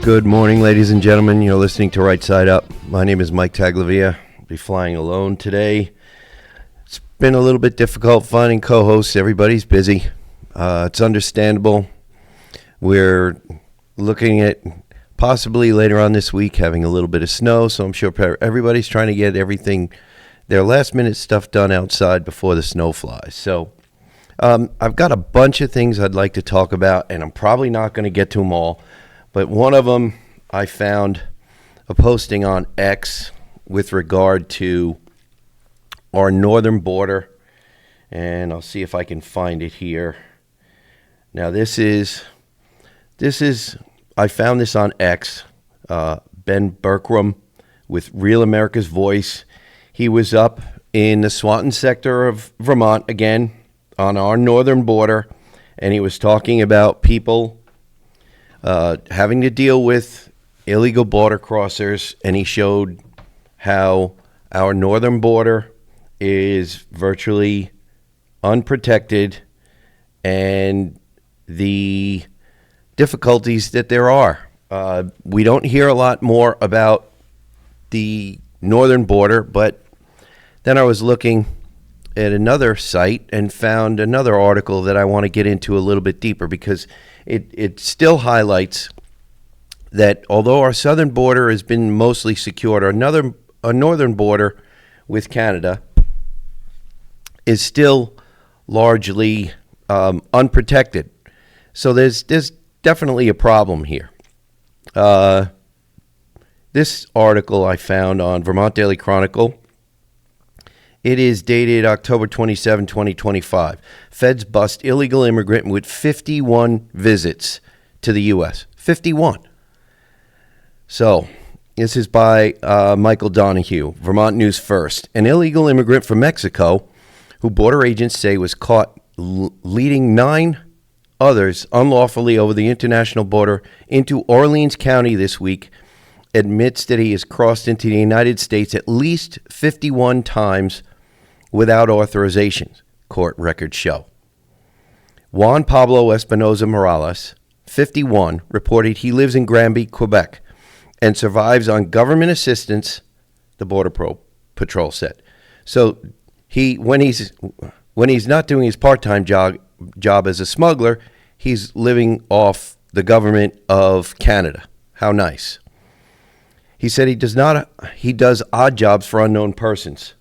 Good morning, ladies and gentlemen. You're listening to Right Side Up. My name is Mike Taglavia. I'll be flying alone today. It's been a little bit difficult finding co-hosts. Everybody's busy. It's understandable. We're looking at possibly later on this week having a little bit of snow, so I'm sure everybody's trying to get everything, their last-minute stuff done outside before the snow flies. So I've got a bunch of things I'd like to talk about, and I'm probably not going to get to them all. But one of them, I found a posting on X with regard to our northern border, and I'll see if I can find it here. Now this is I found this on X. Ben Berkram with Real America's Voice. He was up in the Swanton sector of Vermont again on our northern border, and he was talking about people having to deal with illegal border crossers, and he showed how our northern border is virtually unprotected and the difficulties that there are. We don't hear a lot more about the northern border, but then I was looking at another site and found another article that I want to get into a little bit deeper, because it still highlights that although our southern border has been mostly secured, our northern border with Canada is still largely unprotected. So there's definitely a problem here. This article I found on Vermont Daily Chronicle. It is dated October 27, 2025. Feds bust illegal immigrant with 51 visits to the U.S. 51. So, this is by Michael Donahue, Vermont News First. An illegal immigrant from Mexico, who border agents say was caught leading 9 others unlawfully over the international border into Orleans County this week, admits that he has crossed into the United States at least 51 times without authorizations, court records show. Juan Pablo Espinoza Morales, 51, reported he lives in Granby, Quebec, and survives on government assistance, the Border Patrol said. So when he's not doing his part-time job as a smuggler, he's living off the government of Canada. How nice. He said he does odd jobs for unknown persons.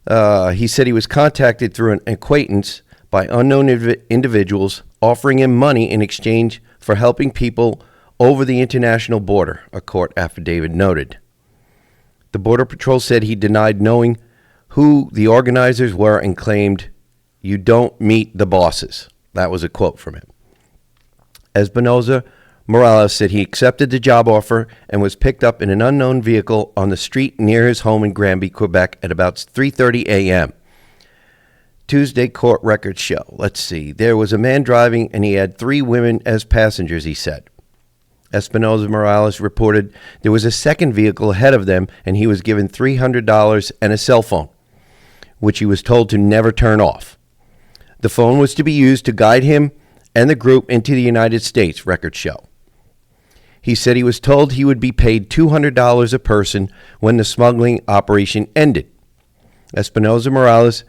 He said he was contacted through an acquaintance by unknown individuals offering him money in exchange for helping people over the international border, a court affidavit noted. The Border Patrol said he denied knowing who the organizers were and claimed, "You don't meet the bosses." That was a quote from him. Espinoza Morales said he accepted the job offer and was picked up in an unknown vehicle on the street near his home in Granby, Quebec at about 3:30 a.m. Tuesday court records show. Let's see. There was a man driving and he had 3 women as passengers, he said. Espinoza Morales reported there was a second vehicle ahead of them and he was given $300 and a cell phone, which he was told to never turn off. The phone was to be used to guide him and the group into the United States, records show. He said he was told he would be paid $200 a person when the smuggling operation ended. Espinoza Morales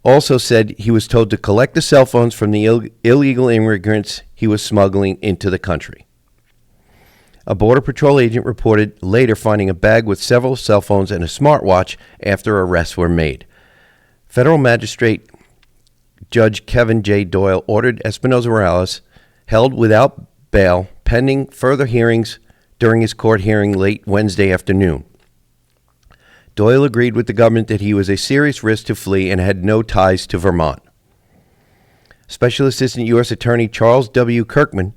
also said he was told to collect the cell phones from the illegal immigrants he was smuggling into the country. A Border Patrol agent reported later finding a bag with several cell phones and a smartwatch after arrests were made. Federal Magistrate Judge Kevin J. Doyle ordered Espinoza Morales held without bail pending further hearings during his court hearing late Wednesday afternoon. Doyle agreed with the government that he was a serious risk to flee and had no ties to Vermont. Special Assistant U.S. Attorney Charles W. Kirkham,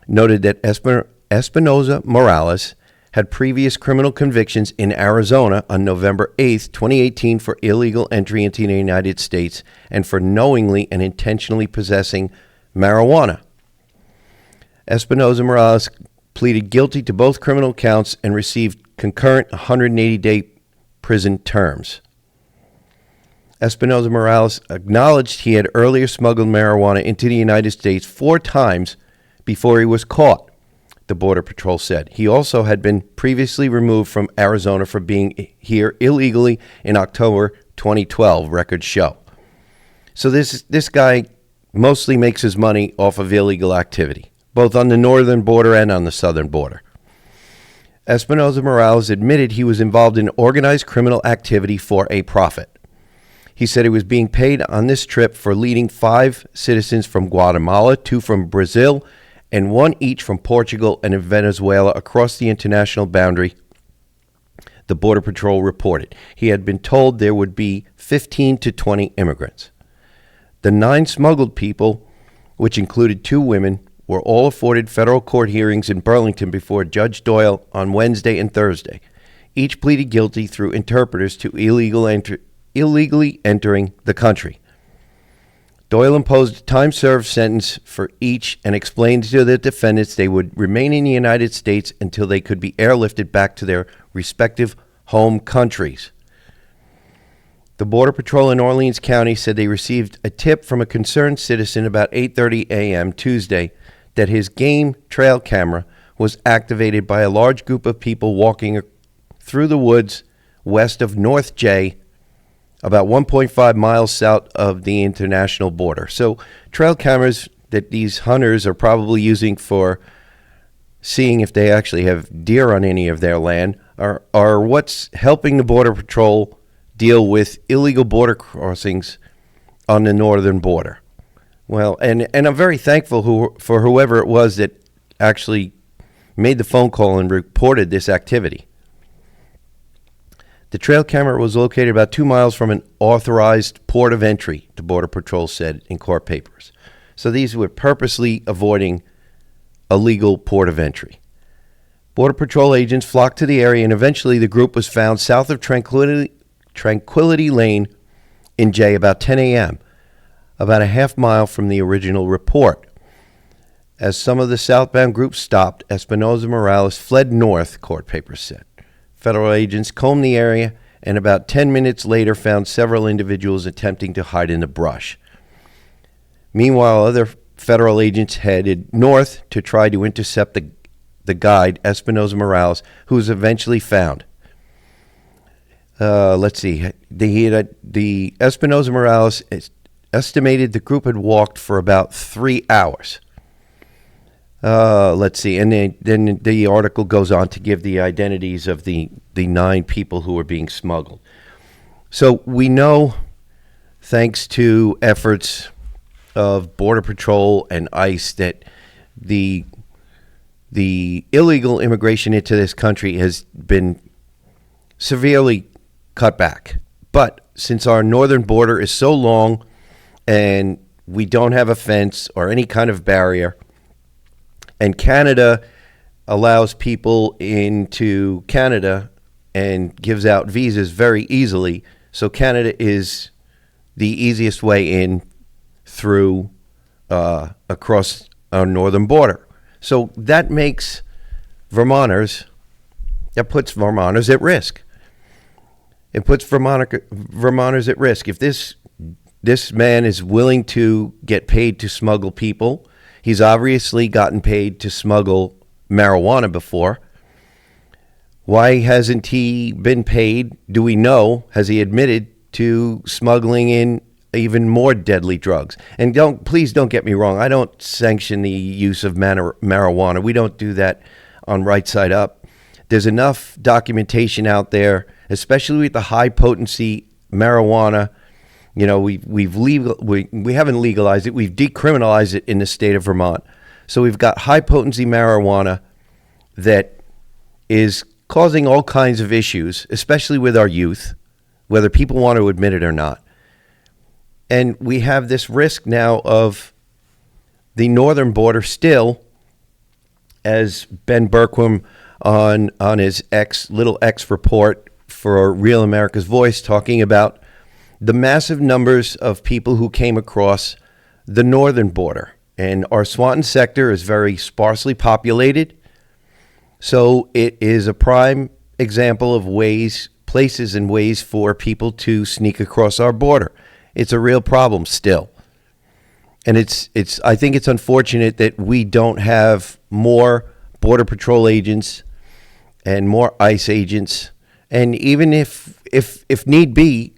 noted that Espinoza Morales had previous criminal convictions in Arizona on November 8, 2018 for illegal entry into the United States and for knowingly and intentionally possessing marijuana. Espinoza Morales pleaded guilty to both criminal counts and received concurrent 180-day prison terms. Espinoza Morales acknowledged he had earlier smuggled marijuana into the United States 4 times before he was caught, the Border Patrol said. He also had been previously removed from Arizona for being here illegally in October 2012, records show. So this guy mostly makes his money off of illegal activity, both on the northern border and on the southern border. Espinoza Morales admitted he was involved in organized criminal activity for a profit. He said he was being paid on this trip for leading 5 citizens from Guatemala, 2 from Brazil, and 1 each from Portugal and Venezuela across the international boundary, the Border Patrol reported. He had been told there would be 15 to 20 immigrants. The 9 smuggled people, which included 2 women, were all afforded federal court hearings in Burlington before Judge Doyle on Wednesday and Thursday. Each pleaded guilty through interpreters to illegally entering the country. Doyle imposed a time-served sentence for each and explained to the defendants they would remain in the United States until they could be airlifted back to their respective home countries. The Border Patrol in Orleans County said they received a tip from a concerned citizen about 8:30 a.m. Tuesday that his game trail camera was activated by a large group of people walking through the woods west of North J, about 1.5 miles south of the international border. So trail cameras that these hunters are probably using for seeing if they actually have deer on any of their land are what's helping the Border Patrol deal with illegal border crossings on the northern border. Well, and I'm very thankful for whoever it was that actually made the phone call and reported this activity. The trail camera was located about 2 miles from an authorized port of entry, the Border Patrol said in court papers. So these were purposely avoiding a legal port of entry. Border Patrol agents flocked to the area, and eventually the group was found south of Tranquility Lane in Jay about 10 a.m., about a half mile from the original report. As some of the southbound groups stopped, Espinoza Morales fled north, court papers said. Federal agents combed the area and about 10 minutes later found several individuals attempting to hide in the brush. Meanwhile, other federal agents headed north to try to intercept the guide, Espinoza Morales, who was eventually found. Let's see. The Espinoza Morales estimated the group had walked for about 3 hours. Let's see. And then the article goes on to give the identities of the 9 people who were being smuggled. So we know, thanks to efforts of Border Patrol and ICE, that the illegal immigration into this country has been severely cut back. But since our northern border is so long and we don't have a fence or any kind of barrier, and Canada allows people into Canada and gives out visas very easily, so Canada is the easiest way in through across our northern border. So that puts Vermonters at risk. It puts Vermonters at risk. If this man is willing to get paid to smuggle people, he's obviously gotten paid to smuggle marijuana before. Why hasn't he been paid? Do we know? Has he admitted to smuggling in even more deadly drugs? And please don't get me wrong. I don't sanction the use of marijuana. We don't do that on Right Side Up. There's enough documentation out there, especially with the high potency marijuana. You know, we haven't legalized it. We've decriminalized it in the state of Vermont. So we've got high potency marijuana that is causing all kinds of issues, especially with our youth, whether people want to admit it or not. And we have this risk now of the northern border still, as Ben Berquam on his Little X report for Real America's Voice, talking about the massive numbers of people who came across the northern border. And our Swanton sector is very sparsely populated. So it is a prime example of places and ways for people to sneak across our border. It's a real problem still. And I think it's unfortunate that we don't have more Border Patrol agents and more ICE agents, and even if need be,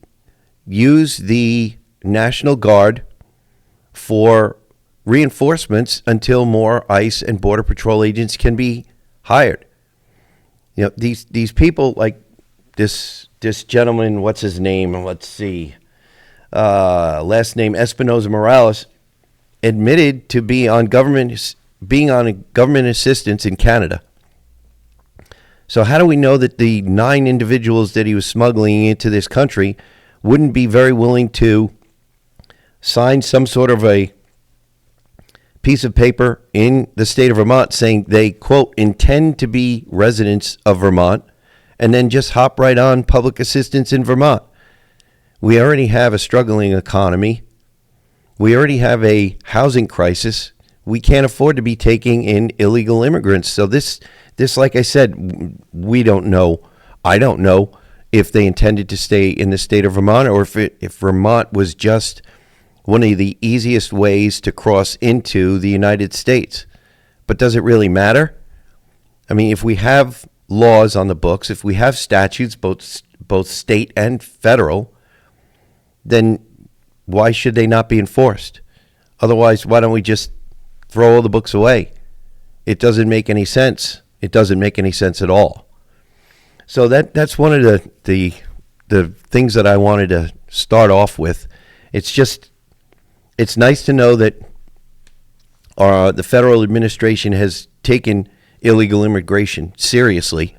use the National Guard for reinforcements until more ICE and Border Patrol agents can be hired. You know, these people like this gentleman, what's his name? Let's see. Last name Espinoza Morales, admitted to being on government assistance in Canada. So how do we know that the 9 individuals that he was smuggling into this country wouldn't be very willing to sign some sort of a piece of paper in the state of Vermont saying they, quote, intend to be residents of Vermont, and then just hop right on public assistance in Vermont? We already have a struggling economy. We already have a housing crisis. We can't afford to be taking in illegal immigrants. So this, like I said, we don't know. I don't know if they intended to stay in the state of Vermont, or if Vermont was just one of the easiest ways to cross into the United States. But does it really matter? I mean, if we have laws on the books, if we have statutes, both state and federal, then why should they not be enforced? Otherwise, why don't we just throw all the books away? It doesn't make any sense. It doesn't make any sense at all. So that's one of the things that I wanted to start off with. It's nice to know that the federal administration has taken illegal immigration seriously,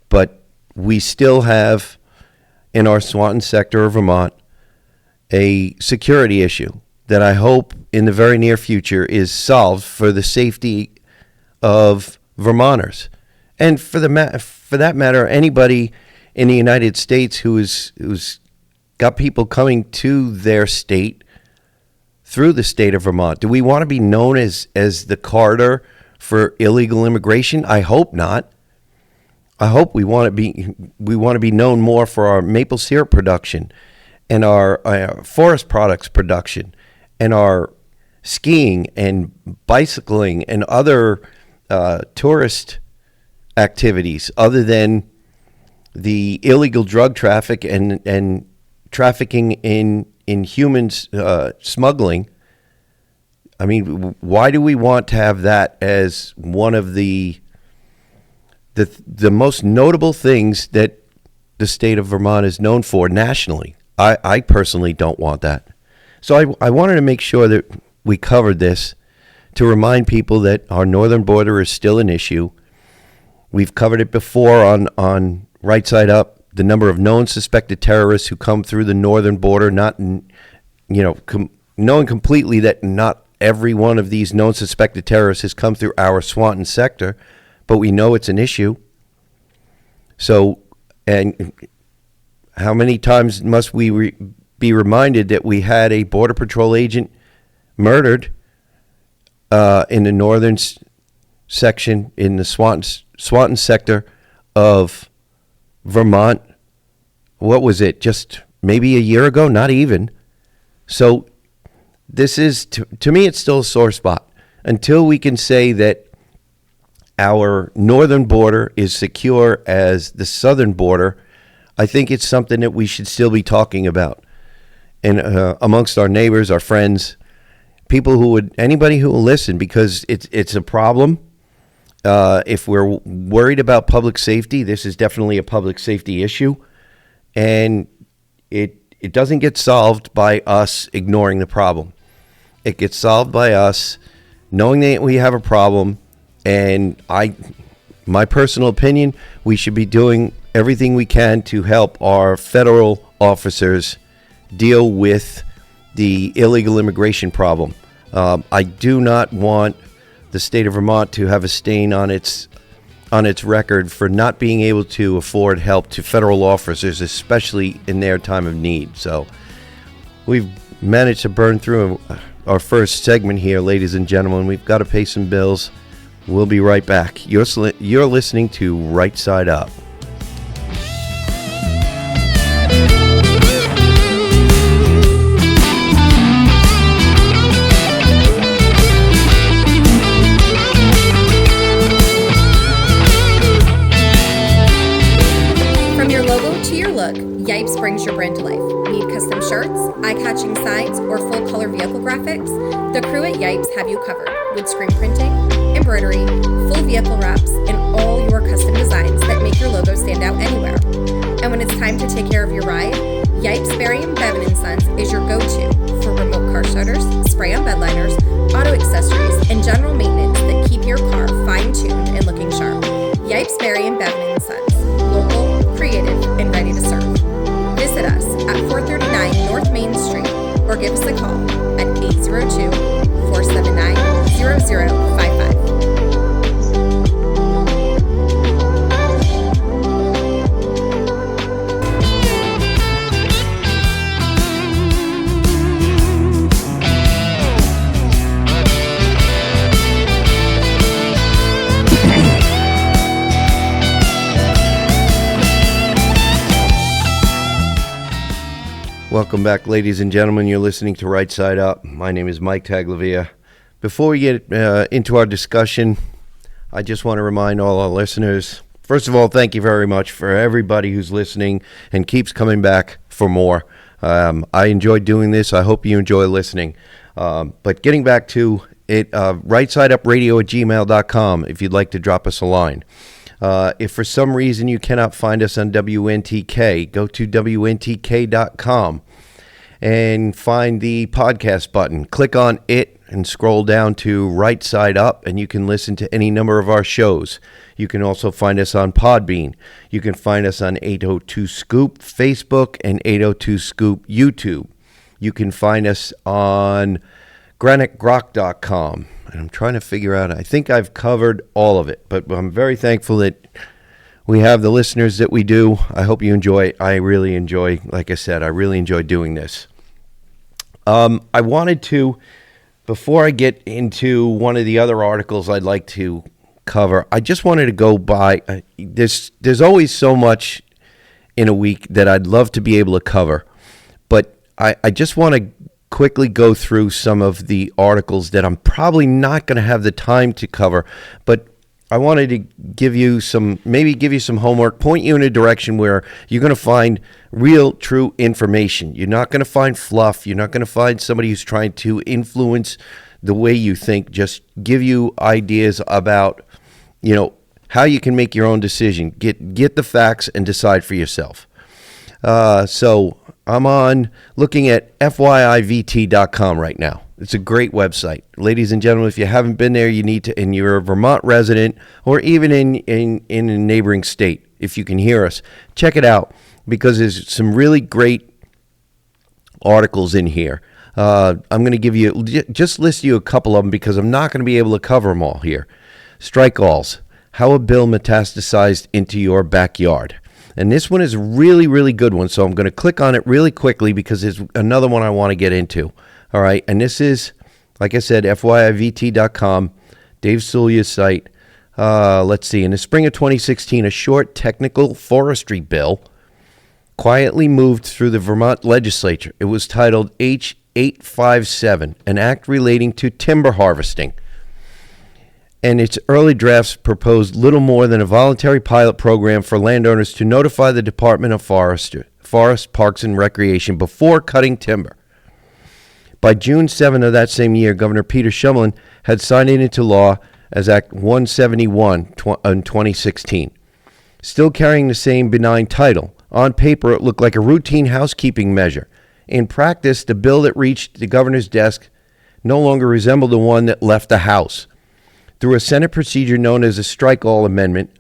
but we still have in our Swanton sector of Vermont a security issue that I hope in the very near future is solved for the safety of Vermonters. And for that matter, anybody in the United States who's got people coming to their state through the state of Vermont. Do we want to be known as the corridor for illegal immigration? I hope not. I hope we want to be known more for our maple syrup production and our forest products production and our skiing and bicycling and other tourist activities other than the illegal drug traffic and trafficking in humans, smuggling. I mean, why do we want to have that as one of the most notable things that the state of Vermont is known for nationally? I personally don't want that. So I wanted to make sure that we covered this to remind people that our northern border is still an issue. We've covered it before on Right Side Up, the number of known suspected terrorists who come through the northern border, knowing completely that not every one of these known suspected terrorists has come through our Swanton sector, but we know it's an issue. So, and how many times must we be reminded that we had a Border Patrol agent murdered in the northern section, in the Swanton sector of Vermont? What was it? Just maybe a year ago? Not even. So this is, to me, it's still a sore spot. Until we can say that our northern border is secure as the southern border, I think it's something that we should still be talking about. And amongst our neighbors, our friends, anybody who will listen, because it's a problem. If we're worried about public safety, this is definitely a public safety issue. And it doesn't get solved by us ignoring the problem. It gets solved by us knowing that we have a problem. And my personal opinion, we should be doing everything we can to help our federal officers deal with the illegal immigration problem. I do not want the state of Vermont to have a stain on its record for not being able to afford help to federal officers, especially in their time of need. So we've managed to burn through our first segment here, ladies and gentlemen. We've got to pay some bills. We'll be right back. You're listening to Right Side Up. To your look, Yipes brings your brand to life. Need custom shirts, eye-catching signs, or full-color vehicle graphics? The crew at Yipes have you covered with screen printing, embroidery, full vehicle wraps, and all your custom designs that make your logo stand out anywhere. And when it's time to take care of your ride, Yipes Berry & Bevan & Sons is your go-to for remote car starters, spray-on bed liners, auto accessories, and general maintenance that keep your car fine-tuned and looking sharp. Yipes Berry & Bevan & Sons. Local, creative, and ready to serve. Visit us at 439 North Main Street or give us a call at 802-479-0055. Welcome back, ladies and gentlemen. You're listening to Right Side Up. My name is Mike Taglavia. Before we get into our discussion, I just want to remind all our listeners, first of all, thank you very much for everybody who's listening and keeps coming back for more. I enjoy doing this. I hope you enjoy listening. But getting back to it, rightsideUpradio@gmail.com if you'd like to drop us a line. If for some reason you cannot find us on WNTK, go to WNTK.com and find the podcast button. Click on it and scroll down to Right Side Up, and you can listen to any number of our shows. You can also find us on Podbean. You can find us on 802 Scoop Facebook and 802 Scoop YouTube. You can find us on GraniteGrock.com. And I'm trying to figure out, I think I've covered all of it, but I'm very thankful that we have the listeners that we do. I hope you enjoy it. I really enjoy, like I said, I really enjoy doing this. I wanted to, before I get into one of the other articles I'd like to cover, I just wanted to go by, there's always so much in a week that I'd love to be able to cover, but I just want to quickly go through some of the articles that I'm probably not going to have the time to cover, but I wanted to give you some homework, point you in a direction where you're going to find real, true information. You're not going to find fluff. You're not going to find somebody who's trying to influence the way you think. Just give you ideas about, how you can make your own decision. Get the facts and decide for yourself. So I'm on looking at FYIVT.com right now. It's a great website. Ladies and gentlemen, if you haven't been there, you need to, and you're a Vermont resident or even in a neighboring state, if you can hear us, check it out because there's some really great articles in here. I'm going to give you, just list you a couple of them because I'm not going to be able to cover them all here. Strike-alls, how a bill metastasized into your backyard. And this one is a really, really good one, so I'm going to click on it really quickly because there's another one I want to get into. All right, and this is, like I said, FYIVT.com, Dave Sulya's site. Let's see, in the spring of 2016, a short technical forestry bill quietly moved through the Vermont legislature. It was titled H-857, an act relating to timber harvesting. And its early drafts proposed little more than a voluntary pilot program for landowners to notify the Department of Forest, Parks, and Recreation before cutting timber. By June 7 of that same year, Governor Peter Shumlin had signed it into law as Act 171 in 2016. Still carrying the same benign title, on paper it looked like a routine housekeeping measure. In practice, the bill that reached the governor's desk no longer resembled the one that left the House. Through a Senate procedure known as a strike-all amendment,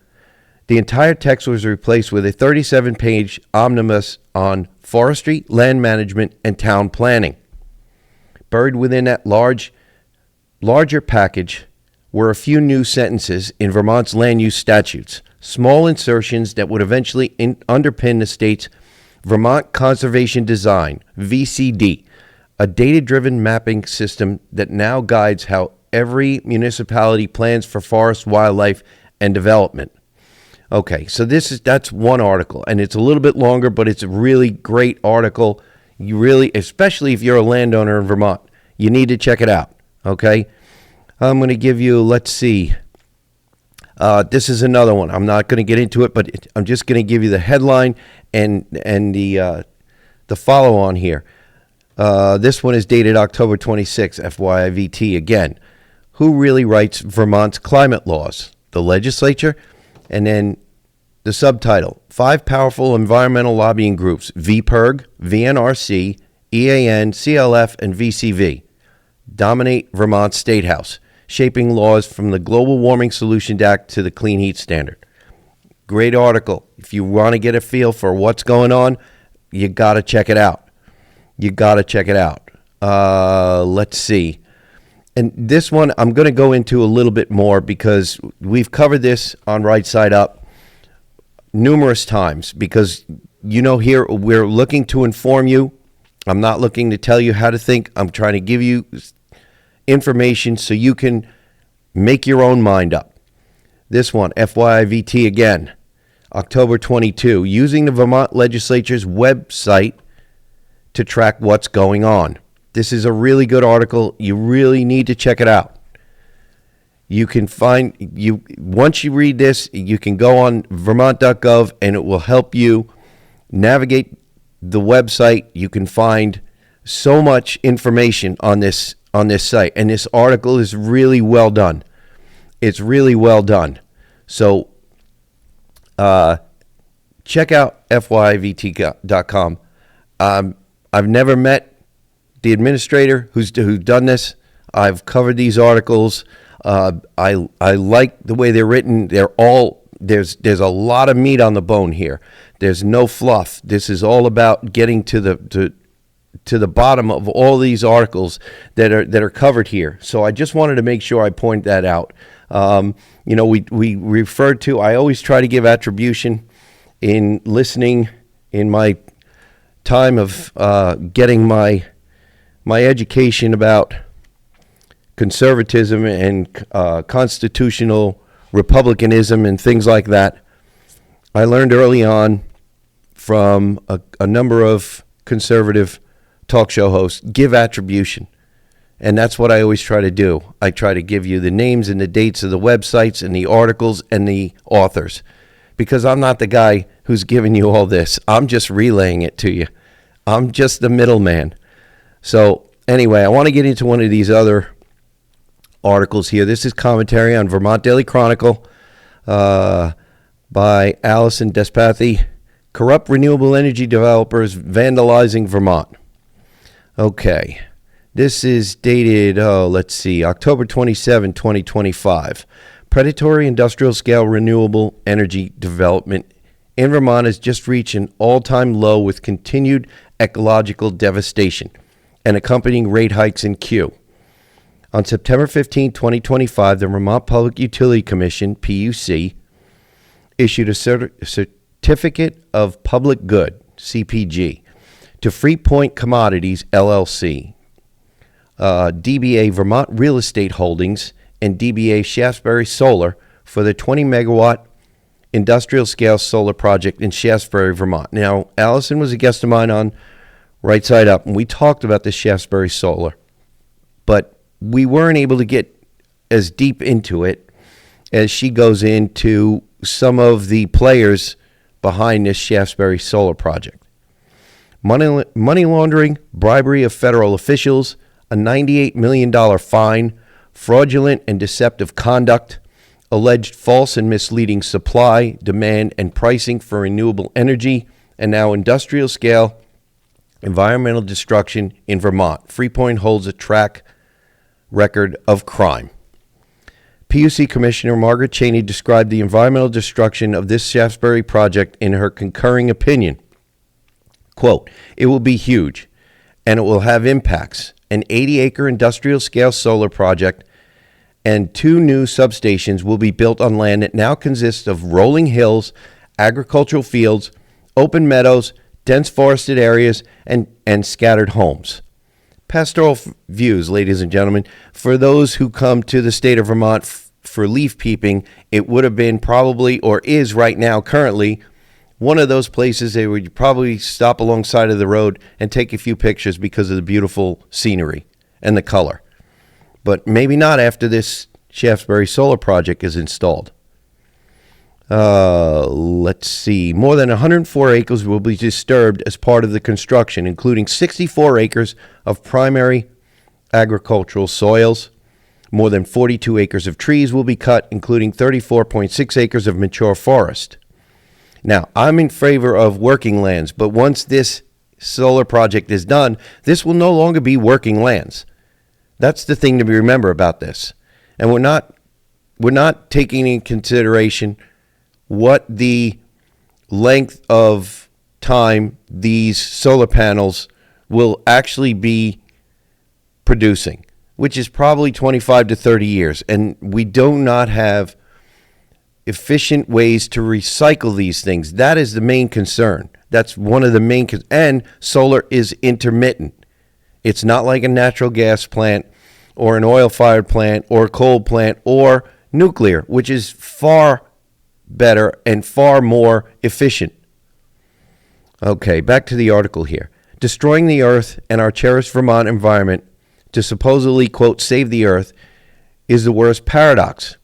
the entire text was replaced with a 37-page omnibus on forestry, land management, and town planning. Buried within that larger package were a few new sentences in Vermont's land use statutes, small insertions that would eventually underpin the state's Vermont Conservation Design, VCD, a data-driven mapping system that now guides how every municipality plans for forest, wildlife, and development. Okay, so that's one article, and it's a little bit longer, but it's a really great article. You really, especially if you're a landowner in Vermont, you need to check it out, okay? I'm going to give you, let's see, This is another one. I'm not going to get into it, but I'm just going to give you the headline and the follow on here. This one is dated October 26, FYIVT again. Who really writes Vermont's climate laws? The legislature? And then the subtitle, 5 powerful environmental lobbying groups, VPIRG, VNRC, EAN, CLF, and VCV, dominate Vermont's State House, shaping laws from the Global Warming Solutions Act to the Clean Heat Standard. Great article. If you want to get a feel for what's going on, you got to check it out. Let's see. And this one, I'm going to go into a little bit more because we've covered this on Right Side Up numerous times because, here we're looking to inform you. I'm not looking to tell you how to think. I'm trying to give you information so you can make your own mind up. This one, FYIVT again, October 22, using the Vermont Legislature's website to track what's going on. This is a really good article. You really need to check it out. You can once you read this, you can go on vermont.gov and it will help you navigate the website. You can find so much information on this site, and this article is really well done. It's really well done. So check out fyivt.com. I've never met the administrator who's done this. I've covered these articles. I like the way they're written. There's a lot of meat on the bone here. There's no fluff. This is all about getting to the bottom of all these articles that are covered here. So I just wanted to make sure I point that out. We referred to. I always try to give attribution in listening in my time of getting my education about conservatism and constitutional republicanism and things like that. I learned early on from a number of conservative talk show hosts, give attribution. And that's what I always try to do. I try to give you the names and the dates of the websites and the articles and the authors, because I'm not the guy who's giving you all this. I'm just relaying it to you. I'm just the middleman. So anyway, I want to get into one of these other articles here. This is commentary on Vermont Daily Chronicle by Allison Despathy. Corrupt renewable energy developers vandalizing Vermont. Okay. This is dated, October 27, 2025. Predatory industrial scale renewable energy development in Vermont has just reached an all-time low with continued ecological devastation and accompanying rate hikes in queue. On September 15, 2025, the Vermont Public Utility Commission, PUC, issued a Certificate of Public Good, CPG, to Freepoint Commodities, LLC, DBA Vermont Real Estate Holdings, and DBA Shaftesbury Solar for the 20-megawatt industrial-scale solar project in Shaftesbury, Vermont. Now, Allison was a guest of mine on Right Side Up, and we talked about the Shaftesbury Solar, but we weren't able to get as deep into it as she goes into some of the players behind this Shaftesbury Solar project. Money laundering, bribery of federal officials, a $98 million fine, fraudulent and deceptive conduct, alleged false and misleading supply, demand, and pricing for renewable energy, and now industrial scale environmental destruction in Vermont. Freepoint holds a track record of crime. PUC Commissioner Margaret Cheney described the environmental destruction of this Shaftesbury project in her concurring opinion. Quote, "It will be huge, and it will have impacts. An 80-acre industrial-scale solar project and 2 new substations will be built on land that now consists of rolling hills, agricultural fields, open meadows, dense forested areas, and scattered homes." Pastoral views, ladies and gentlemen. For those who come to the state of Vermont for leaf peeping, it would have been probably, or is right now currently, one of those places they would probably stop alongside of the road and take a few pictures because of the beautiful scenery and the color. But maybe not after this Shaftesbury Solar project is installed. Let's see. More than 104 acres will be disturbed as part of the construction, including 64 acres of primary agricultural soils. More than 42 acres of trees will be cut, including 34.6 acres of mature forest. Now, I'm in favor of working lands, but once this solar project is done, this will no longer be working lands. That's the thing to remember about this. And we're not taking into consideration what the length of time these solar panels will actually be producing, which is probably 25 to 30 years. And we do not have efficient ways to recycle these things. That is the main concern. That's one of the main and solar is intermittent. It's not like a natural gas plant or an oil-fired plant or a coal plant or nuclear, which is far better and far more efficient. Okay, back to the article here. Destroying the earth and our cherished Vermont environment to supposedly, quote, save the earth is the worst paradox.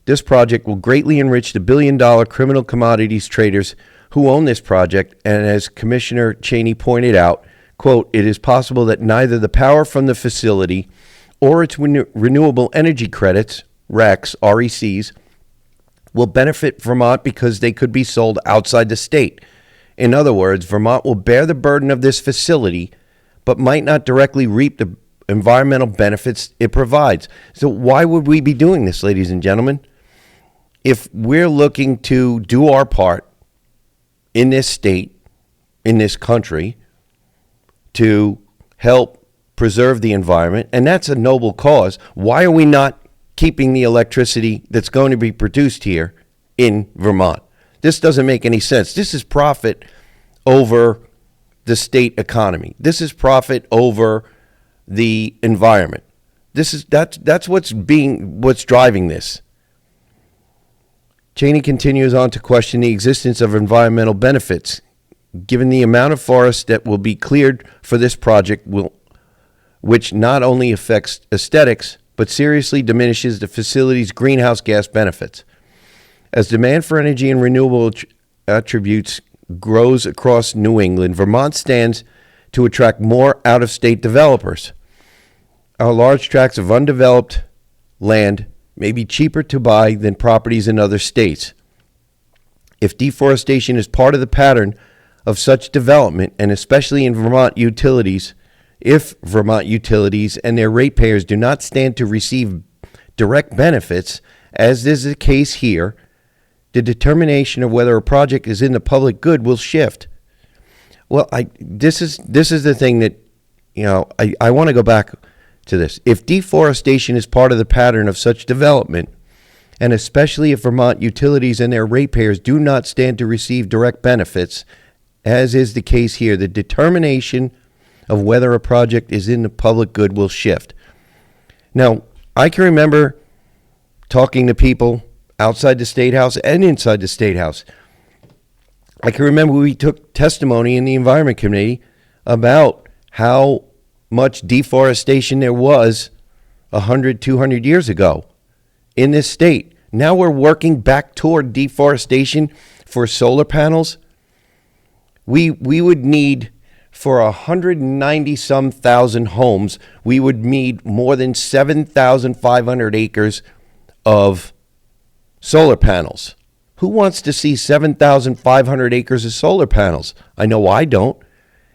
This project will greatly enrich the billion-dollar criminal commodities traders who own this project, and as Commissioner Cheney pointed out, quote, it is possible that neither the power from the facility or its renewable energy credits, RECs, will benefit Vermont because they could be sold outside the state. In other words, Vermont will bear the burden of this facility, but might not directly reap the environmental benefits it provides. So why would we be doing this, ladies and gentlemen? If we're looking to do our part in this state, in this country, to help preserve the environment, and that's a noble cause, why are we not keeping the electricity that's going to be produced here in Vermont? This doesn't make any sense. This is profit over the state economy. This is profit over the environment. That's what's driving this. Cheney continues on to question the existence of environmental benefits, given the amount of forest that will be cleared for this project, which not only affects aesthetics, but seriously diminishes the facility's greenhouse gas benefits. As demand for energy and renewable attributes grows across New England, Vermont stands to attract more out-of-state developers. Our large tracts of undeveloped land may be cheaper to buy than properties in other states. If deforestation is part of the pattern of such development, and especially in Vermont utilities, if Vermont utilities and their ratepayers do not stand to receive direct benefits, as is the case here, the determination of whether a project is in the public good will shift. Well, this is the thing that, I want to go back to this. If deforestation is part of the pattern of such development, and especially if Vermont utilities and their ratepayers do not stand to receive direct benefits, as is the case here, the determination of whether a project is in the public good will shift. Now, I can remember talking to people outside the State House and inside the State House. I can remember we took testimony in the Environment Committee about how much deforestation there was 100, 200 years ago in this state. Now we're working back toward deforestation for solar panels. We would need, for 190-some thousand homes, we would need more than 7,500 acres of solar panels. Who wants to see 7,500 acres of solar panels? I know I don't.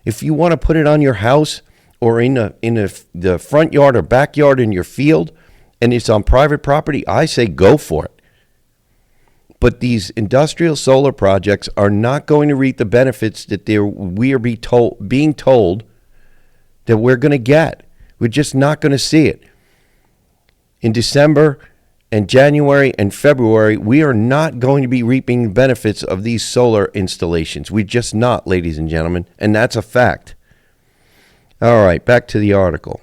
If you want to put it on your house or in the front yard or backyard in your field, and it's on private property, I say go for it. But these industrial solar projects are not going to reap the benefits that we are being told that we're going to get. We're just not going to see it. In December and January and February, we are not going to be reaping the benefits of these solar installations. We're just not, ladies and gentlemen, and that's a fact. All right, back to the article.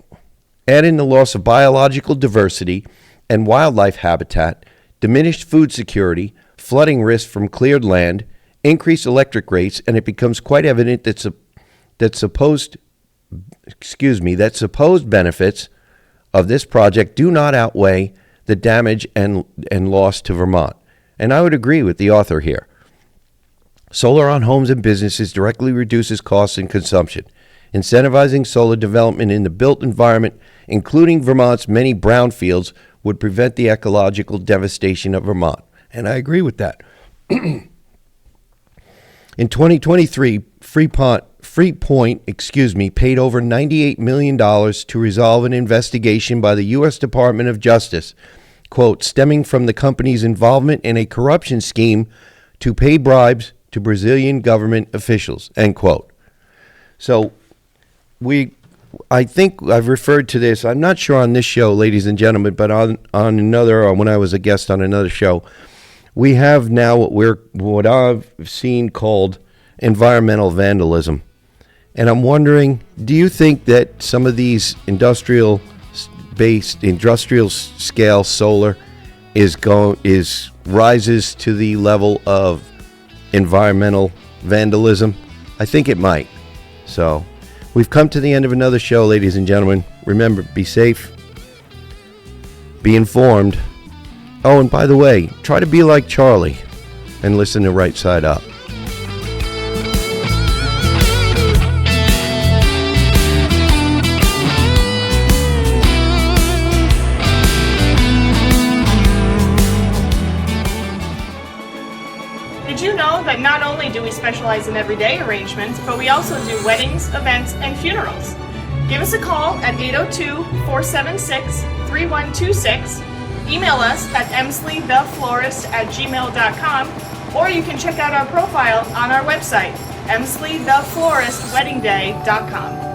Add in the loss of biological diversity and wildlife habitat, diminished food security, flooding risk from cleared land, increased electric rates, and it becomes quite evident that supposed benefits of this project do not outweigh the damage and loss to Vermont. And I would agree with the author here. Solar on homes and businesses directly reduces costs and consumption. Incentivizing solar development in the built environment, including Vermont's many brownfields, would prevent the ecological devastation of Vermont. And I agree with that. In 2023, Freeport, paid over $98 million to resolve an investigation by the U.S. Department of Justice, quote, stemming from the company's involvement in a corruption scheme to pay bribes to Brazilian government officials, end quote. So I think I've referred to this, I'm not sure on this show, ladies and gentlemen, but on another, or when I was a guest on another show, we have now what I've seen called environmental vandalism. And I'm wondering, do you think that some of these industrial scale solar rises to the level of environmental vandalism? I think it might. So we've come to the end of another show, ladies and gentlemen. Remember, be safe, be informed. Oh, and by the way, try to be like Charlie and listen to Right Side Up. Did you know that not only do we specialize in everyday arrangements, but we also do weddings, events, and funerals? Give us a call at 802-476-3126. Email us at emsleytheflorist@gmail.com, or you can check out our profile on our website, emsleythefloristweddingday.com.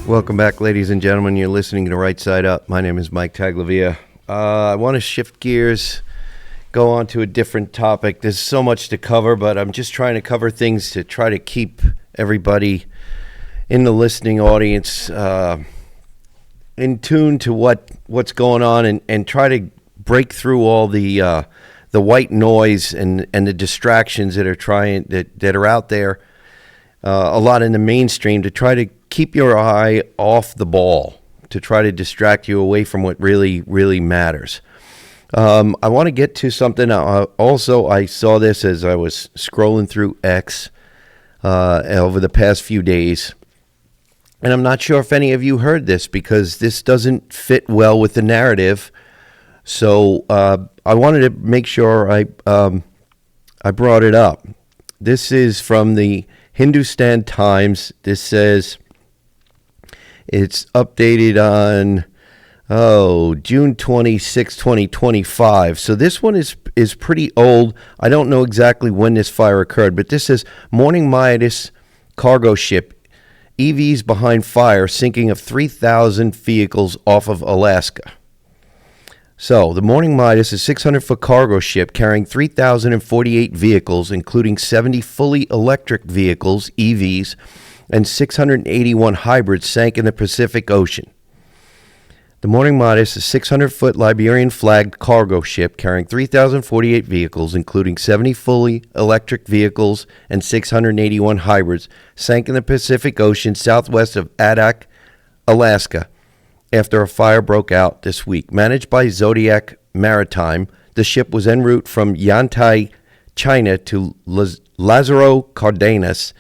Welcome back, ladies and gentlemen. You're listening to Right Side Up. My name is Mike Taglavia. I want to shift gears, go on to a different topic. There's so much to cover, but I'm just trying to cover things to try to keep everybody in the listening audience in tune to what's going on, and try to break through all the white noise and the distractions that are out there, a lot in the mainstream, to try to keep your eye off the ball, to try to distract you away from what really, really matters. I want to get to something. Also, I saw this as I was scrolling through X over the past few days. And I'm not sure if any of you heard this, because this doesn't fit well with the narrative. So I wanted to make sure I brought it up. This is from the Hindustan Times. This says, it's updated on June 26, 2025. So this one is pretty old. I don't know exactly when this fire occurred, but this says Morning Midas cargo ship, EVs behind fire, sinking of 3,000 vehicles off of Alaska. So the Morning Midas, a 600-foot cargo ship carrying 3,048 vehicles, including 70 fully electric vehicles, EVs, and 681 hybrids, sank in the Pacific Ocean. The Morning Midas, a 600-foot Liberian-flagged cargo ship carrying 3,048 vehicles, including 70 fully electric vehicles and 681 hybrids, sank in the Pacific Ocean southwest of Adak, Alaska, after a fire broke out this week. Managed by Zodiac Maritime, the ship was en route from Yantai, China to Lázaro Cárdenas,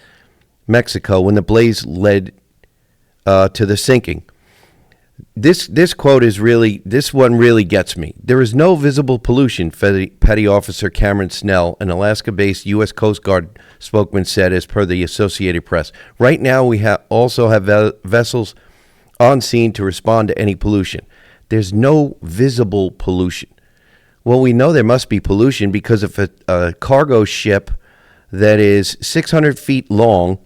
Mexico, when the blaze led to the sinking. This quote is this one really gets me. There is no visible pollution, Petty Officer Cameron Snell, an Alaska-based U.S. Coast Guard spokesman, said, as per the Associated Press. Right now, we also have vessels on scene to respond to any pollution. There's no visible pollution. Well, we know there must be pollution, because if a cargo ship that is 600 feet long,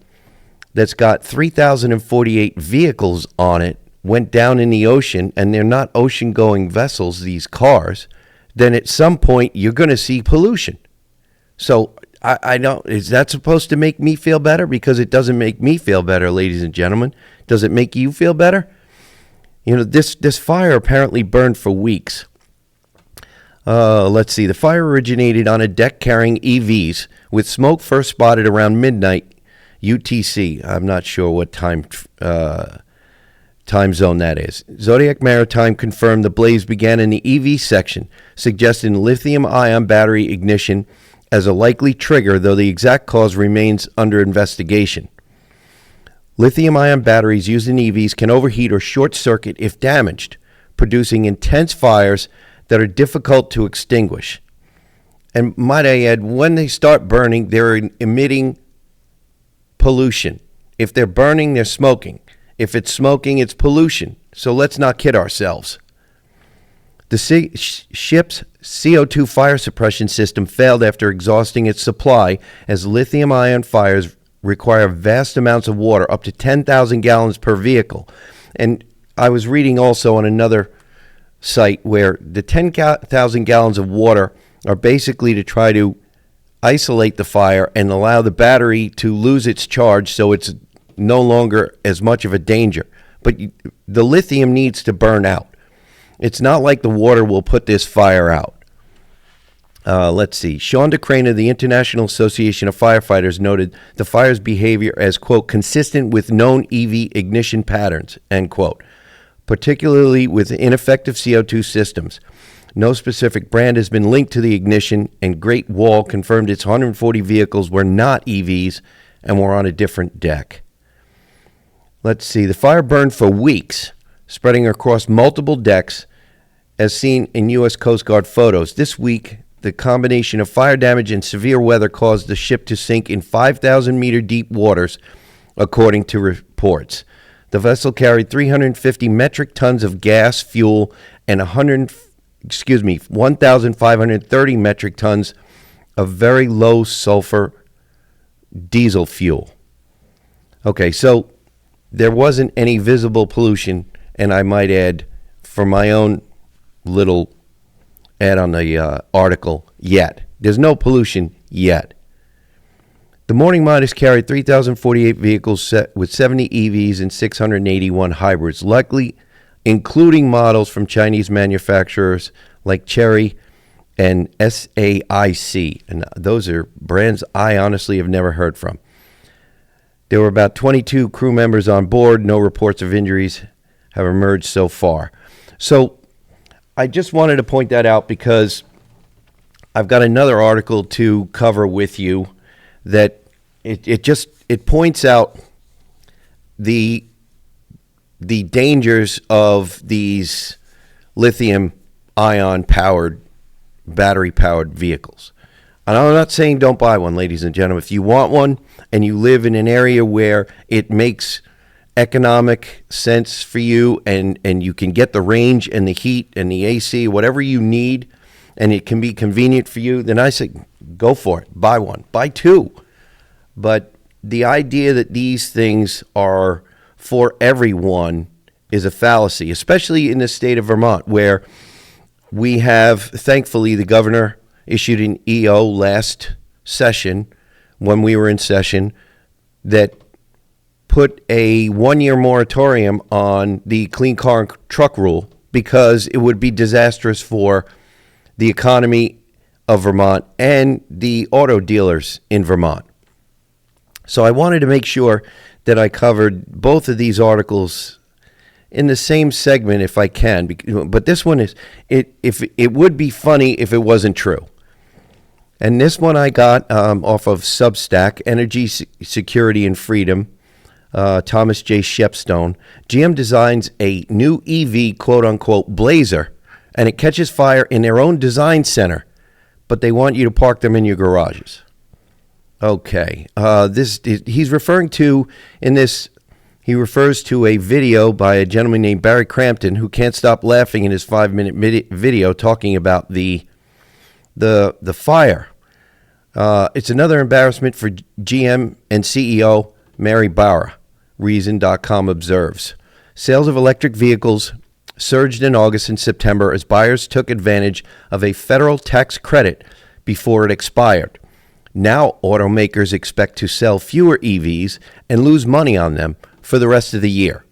that's got 3,048 vehicles on it, went down in the ocean, and they're not ocean-going vessels, these cars, then at some point you're going to see pollution. So I don't, is that supposed to make me feel better? Because it doesn't make me feel better, ladies and gentlemen. Does it make you feel better? This fire apparently burned for weeks. Let's see. The fire originated on a deck carrying EVs, with smoke first spotted around midnight UTC. I'm not sure what time zone that is. Zodiac Maritime confirmed the blaze began in the EV section, suggesting lithium-ion battery ignition as a likely trigger, though the exact cause remains under investigation. Lithium-ion batteries used in EVs can overheat or short-circuit if damaged, producing intense fires that are difficult to extinguish. And might I add, when they start burning, they're emitting pollution. If they're burning, they're smoking. If it's smoking, it's pollution. So let's not kid ourselves. The ship's CO2 fire suppression system failed after exhausting its supply, as lithium-ion fires require vast amounts of water, up to 10,000 gallons per vehicle. And I was reading also on another site where the 10,000 gallons of water are basically to try to isolate the fire and allow the battery to lose its charge so it's no longer as much of a danger. But the lithium needs to burn out. It's not like the water will put this fire out. Let's see. Sean DeCrane of the International Association of Firefighters noted the fire's behavior as, quote, consistent with known EV ignition patterns, end quote, particularly with ineffective CO2 systems. No specific brand has been linked to the ignition, and Great Wall confirmed its 140 vehicles were not EVs and were on a different deck. Let's see. The fire burned for weeks, spreading across multiple decks, as seen in U.S. Coast Guard photos. This week, the combination of fire damage and severe weather caused the ship to sink in 5,000-meter deep waters, according to reports. The vessel carried 350 metric tons of gas, fuel, and 1,530 metric tons of very low sulfur diesel fuel. Okay, so there wasn't any visible pollution, and I might add, for my own little add on the article, yet. There's no pollution yet. The Morning Miners carried 3,048 vehicles with 70 EVs and 681 hybrids, likely including models from Chinese manufacturers like Chery and SAIC. And those are brands I honestly have never heard from. There were about 22 crew members on board. No reports of injuries have emerged so far. So I just wanted to point that out because I've got another article to cover with you that it points out the dangers of these lithium-ion powered, battery-powered vehicles. And I'm not saying don't buy one, ladies and gentlemen. If you want one and you live in an area where it makes economic sense for you and you can get the range and the heat and the AC, whatever you need, and it can be convenient for you, then I say go for it. Buy one. Buy two. But the idea that these things are for everyone is a fallacy, especially in the state of Vermont, where we have, thankfully, the governor issued an EO last session, when we were in session, that put a 1-year moratorium on the clean car and truck rule because it would be disastrous for the economy of Vermont and the auto dealers in Vermont. So I wanted to make sure that I covered both of these articles in the same segment if I can. But this one is, it would be funny if it wasn't true. And this one I got off of Substack, Energy Security and Freedom, Thomas J. Shepstone. GM designs a new EV, quote-unquote, Blazer, and it catches fire in their own design center, but they want you to park them in your garages. Okay, he's referring to, in this, he refers to a video by a gentleman named Barry Crampton, who can't stop laughing in his 5-minute video talking about the fire. It's another embarrassment for GM and CEO Mary Barra, Reason.com observes. Sales of electric vehicles surged in August and September as buyers took advantage of a federal tax credit before it expired. Now automakers expect to sell fewer EVs and lose money on them for the rest of the year.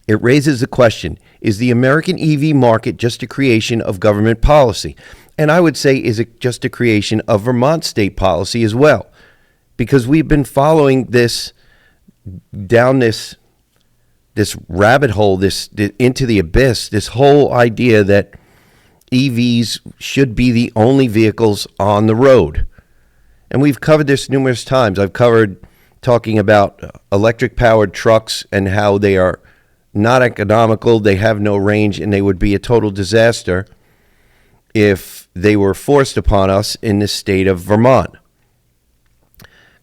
It raises the question, is the American EV market just a creation of government policy? And I would say, is it just a creation of Vermont state policy as well? Because we've been following this down this rabbit hole, into the abyss, this whole idea that EVs should be the only vehicles on the road. And we've covered this numerous times. I've covered talking about electric-powered trucks and how they are not economical, they have no range, and they would be a total disaster if they were forced upon us in the state of Vermont.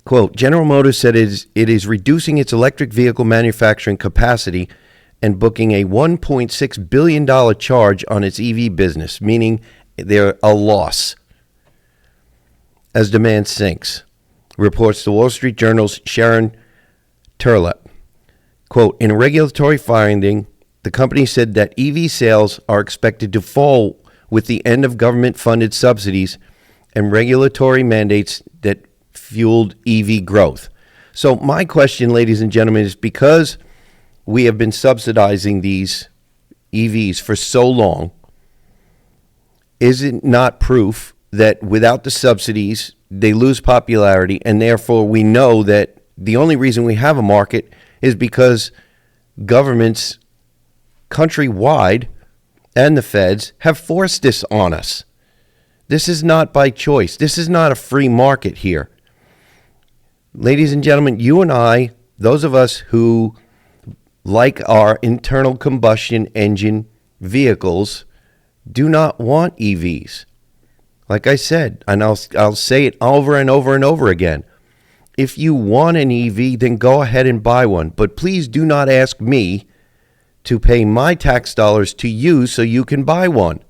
Quote, General Motors said it is reducing its electric vehicle manufacturing capacity and booking a $1.6 billion charge on its EV business, meaning they're a loss as demand sinks, reports the Wall Street Journal's Sharon Turlep. Quote, in a regulatory finding, the company said that EV sales are expected to fall with the end of government-funded subsidies and regulatory mandates that fueled EV growth. So my question, ladies and gentlemen, is because we have been subsidizing these EVs for so long, is it not proof that without the subsidies, they lose popularity, and therefore we know that the only reason we have a market is because governments countrywide and the feds have forced this on us. This is not by choice. This is not a free market here. Ladies and gentlemen, you and I, those of us who like our internal combustion engine vehicles, do not want EVs. Like I said, and I'll say it over and over and over again. If you want an EV, then go ahead and buy one. But please do not ask me to pay my tax dollars to you so you can buy one.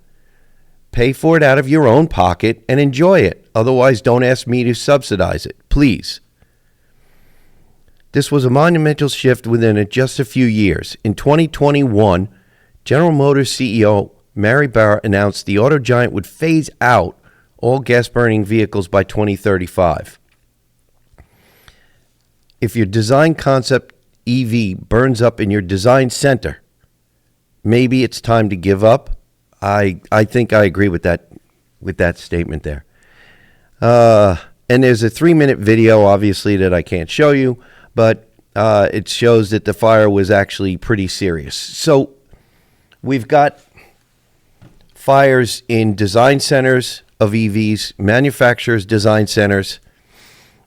Pay for it out of your own pocket and enjoy it. Otherwise, don't ask me to subsidize it, please. This was a monumental shift within just a few years. In 2021, General Motors CEO Mary Barra announced the auto giant would phase out all gas-burning vehicles by 2035. If your design concept EV burns up in your design center, maybe it's time to give up. I think I agree with that statement there. And there's a 3-minute video, obviously, that I can't show you, but it shows that the fire was actually pretty serious. So we've got fires in design centers of EVs, manufacturers' design centers.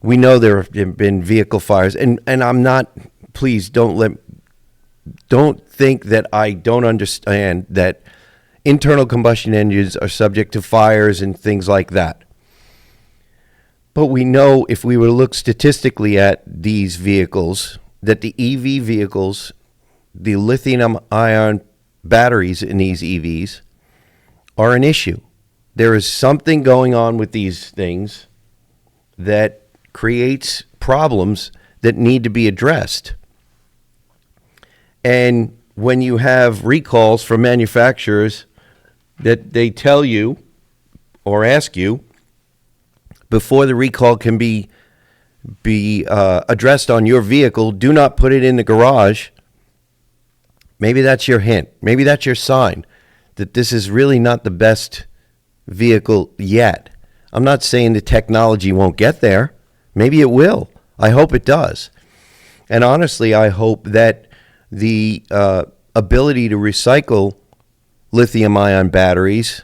We know there have been vehicle fires, and I'm not. Please don't think that I don't understand that internal combustion engines are subject to fires and things like that. But we know if we were to look statistically at these vehicles, that the EV vehicles, the lithium-ion batteries in these EVs are an issue. There is something going on with these things that creates problems that need to be addressed. And when you have recalls from manufacturers that they tell you or ask you before the recall can be addressed on your vehicle, do not put it in the garage. Maybe that's your hint. Maybe that's your sign that this is really not the best vehicle yet. I'm not saying the technology won't get there. Maybe it will. I hope it does. And honestly, I hope that the ability to recycle lithium-ion batteries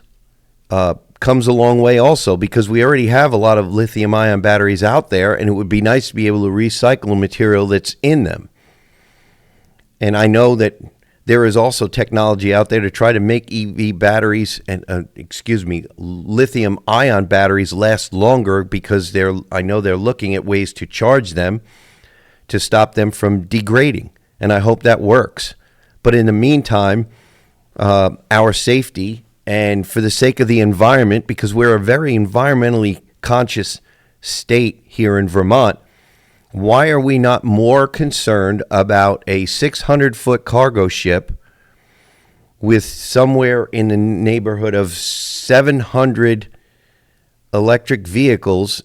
comes a long way also, because we already have a lot of lithium-ion batteries out there, and it would be nice to be able to recycle material that's in them. And I know that there is also technology out there to try to make EV batteries and lithium-ion batteries last longer, because I know they're looking at ways to charge them to stop them from degrading, and I hope that works. But in the meantime, our safety and for the sake of the environment, because we're a very environmentally conscious state here in Vermont, why are we not more concerned about a 600-foot cargo ship with somewhere in the neighborhood of 700 electric vehicles,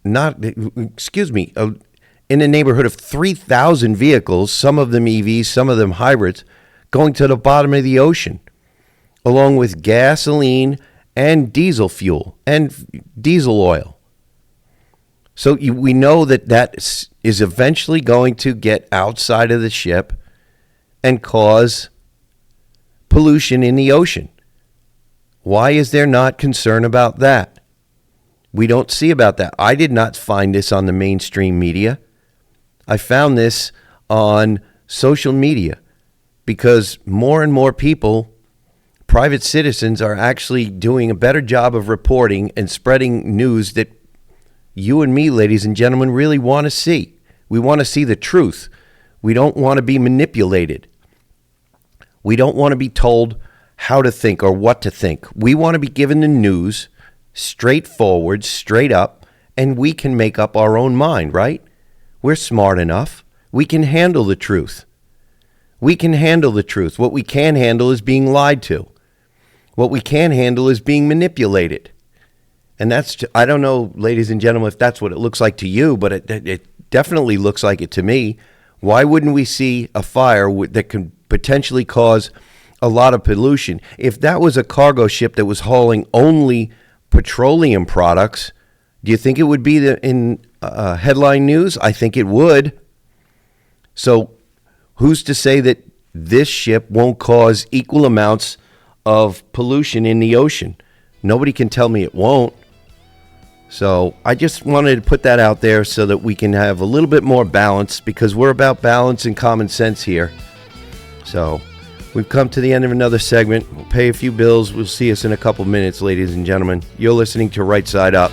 in the neighborhood of 3,000 vehicles, some of them EVs, some of them hybrids, going to the bottom of the ocean, along with gasoline and diesel fuel and diesel oil. So we know that is eventually going to get outside of the ship and cause pollution in the ocean. Why is there not concern about that? We don't see about that. I did not find this on the mainstream media. I found this on social media because more and more people, private citizens, are actually doing a better job of reporting and spreading news that you and me, ladies and gentlemen, really want to see. We want to see the truth. We don't want to be manipulated. We don't want to be told how to think or what to think. We want to be given the news straightforward, straight up, and we can make up our own mind, right? We're smart enough. We can handle the truth. We can handle the truth. What we can't handle is being lied to. What we can't handle is being manipulated. And I don't know, ladies and gentlemen, if that's what it looks like to you, but it definitely looks like it to me. Why wouldn't we see a fire that could potentially cause a lot of pollution? If that was a cargo ship that was hauling only petroleum products, do you think it would be in headline news? I think it would. So who's to say that this ship won't cause equal amounts of pollution in the ocean? Nobody can tell me it won't. So I just wanted to put that out there so that we can have a little bit more balance, because we're about balance and common sense here. So we've come to the end of another segment. We'll pay a few bills. We'll see us in a couple minutes, ladies and gentlemen. You're listening to Right Side Up.